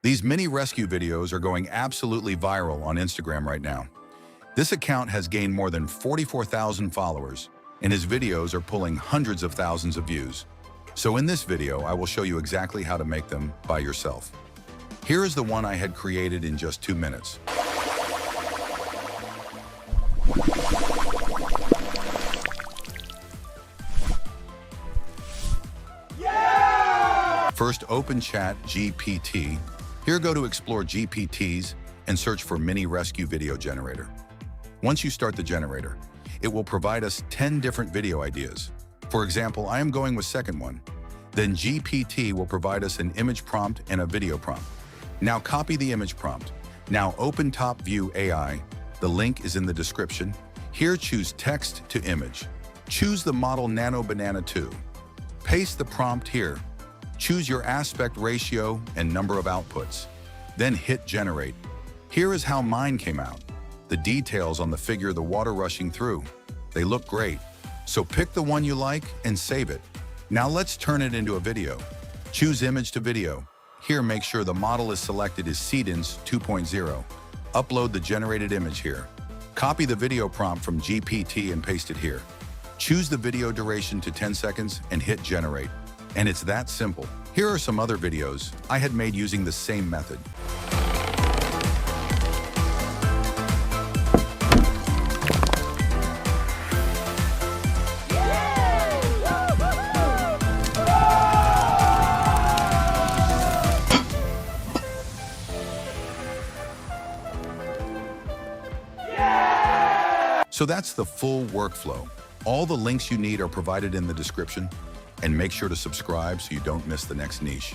These mini rescue videos are going absolutely viral on Instagram right now. This account has gained more than 44,000 followers, and his videos are pulling hundreds of thousands of views. So in this video, I will show you exactly how to make them by yourself. Here is the one I had created in just 2 minutes. First, open ChatGPT. Here, go to Explore GPTs and search for Mini Rescue Video Generator. Once you start the generator, it will provide us 10 different video ideas. For example, I am going with second one. Then GPT will provide us an image prompt and a video prompt. Now copy the image prompt. Now open Top View AI. The link is in the description. Here, choose text to image. Choose the model Nano Banana 2. Paste the prompt here. Choose your aspect ratio and number of outputs. Then hit generate. Here is how mine came out. The details on the figure, the water rushing through. They look great. So pick the one you like and save it. Now let's turn it into a video. Choose image to video. Here, make sure the model is selected as Seedens 2.0. Upload the generated image here. Copy the video prompt from GPT and paste it here. Choose the video duration to 10 seconds and hit generate. And it's that simple. Here are some other videos I had made using the same method. So that's the full workflow. All the links you need are provided in the description, and make sure to subscribe so you don't miss the next niche.